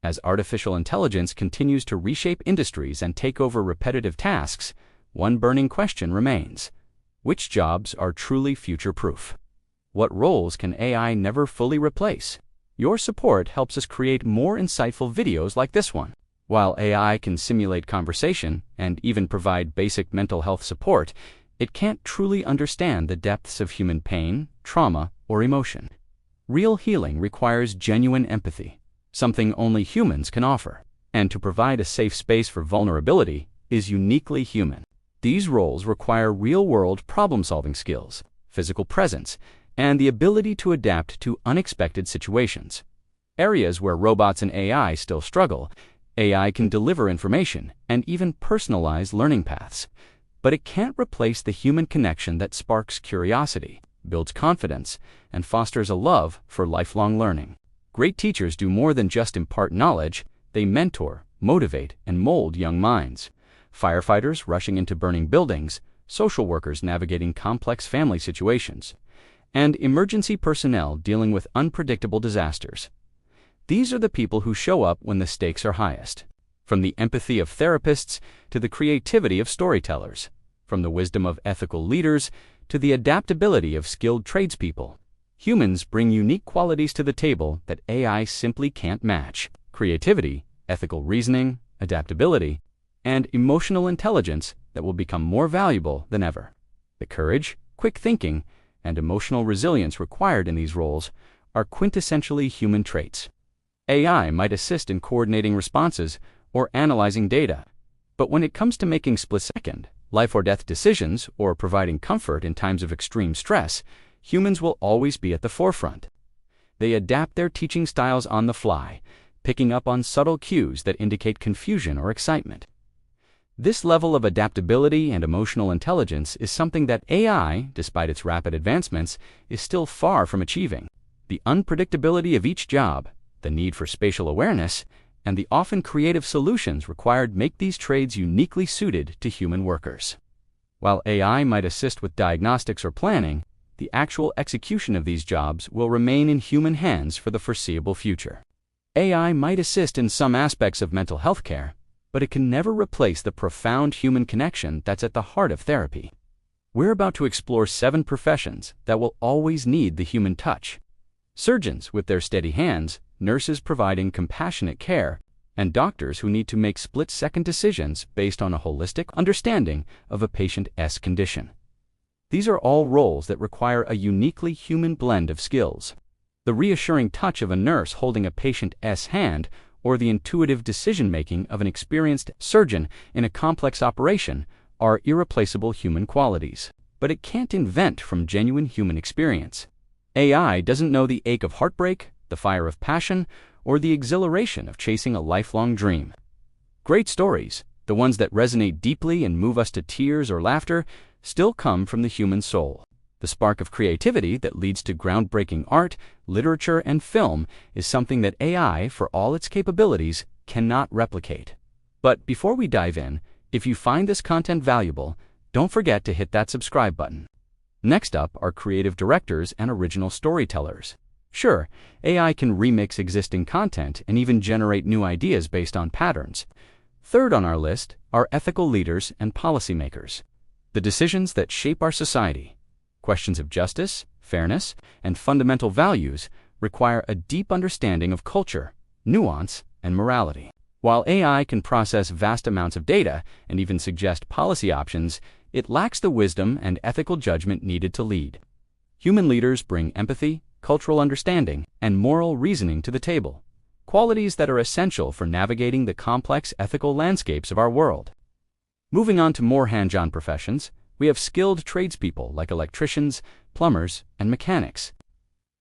As artificial intelligence continues to reshape industries and take over repetitive tasks, one burning question remains: which jobs are truly future-proof? What roles can AI never fully replace? Your support helps us create more insightful videos like this one. While AI can simulate conversation and even provide basic mental health support, it can't truly understand the depths of human pain, trauma, or emotion. Real healing requires genuine empathy, something only humans can offer. And to provide a safe space for vulnerability is uniquely human. These roles require real-world problem-solving skills, physical presence, and the ability to adapt to unexpected situations. Areas where robots and AI still struggle, AI can deliver information and even personalize learning paths. But it can't replace the human connection that sparks curiosity, builds confidence, and fosters a love for lifelong learning. Great teachers do more than just impart knowledge. They mentor, motivate, and mold young minds. Firefighters rushing into burning buildings, social workers navigating complex family situations, and emergency personnel dealing with unpredictable disasters. These are the people who show up when the stakes are highest. From the empathy of therapists to the creativity of storytellers, from the wisdom of ethical leaders to the adaptability of skilled tradespeople, humans bring unique qualities to the table that AI simply can't match. Creativity, ethical reasoning, adaptability, and emotional intelligence that will become more valuable than ever. The courage, quick thinking, and emotional resilience required in these roles are quintessentially human traits. AI might assist in coordinating responses or analyzing data, but when it comes to making split-second, life-or-death decisions or providing comfort in times of extreme stress, humans will always be at the forefront. They adapt their teaching styles on the fly, picking up on subtle cues that indicate confusion or excitement. This level of adaptability and emotional intelligence is something that AI, despite its rapid advancements, is still far from achieving. The unpredictability of each job, the need for spatial awareness, and the often creative solutions required make these trades uniquely suited to human workers. While AI might assist with diagnostics or planning, the actual execution of these jobs will remain in human hands for the foreseeable future. AI might assist in some aspects of mental health care, but it can never replace the profound human connection that's at the heart of therapy. We're about to explore 7 professions that will always need the human touch. Surgeons with their steady hands, nurses providing compassionate care, and doctors who need to make split-second decisions based on a holistic understanding of a patient's condition. These are all roles that require a uniquely human blend of skills. The reassuring touch of a nurse holding a patient's hand, or the intuitive decision-making of an experienced surgeon in a complex operation are irreplaceable human qualities. But it can't invent from genuine human experience. AI doesn't know the ache of heartbreak, the fire of passion, or the exhilaration of chasing a lifelong dream. Great stories, the ones that resonate deeply and move us to tears or laughter, still come from the human soul. The spark of creativity that leads to groundbreaking art, literature, and film is something that AI, for all its capabilities, cannot replicate. But before we dive in, if you find this content valuable, don't forget to hit that subscribe button. Next up are creative directors and original storytellers. Sure, AI can remix existing content and even generate new ideas based on patterns. Third on our list are ethical leaders and policymakers. The decisions that shape our society, questions of justice, fairness, and fundamental values require a deep understanding of culture, nuance, and morality. While AI can process vast amounts of data and even suggest policy options, it lacks the wisdom and ethical judgment needed to lead. Human leaders bring empathy, cultural understanding, and moral reasoning to the table, qualities that are essential for navigating the complex ethical landscapes of our world. Moving on to more hands-on professions, we have skilled tradespeople like electricians, plumbers, and mechanics.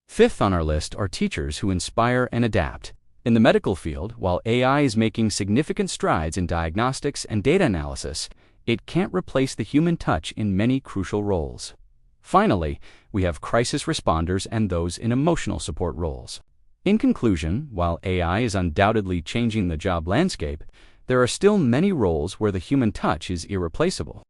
Fifth on our list are teachers who inspire and adapt. In the medical field, while AI is making significant strides in diagnostics and data analysis, it can't replace the human touch in many crucial roles. Finally, we have crisis responders and those in emotional support roles. In conclusion, while AI is undoubtedly changing the job landscape, there are still many roles where the human touch is irreplaceable.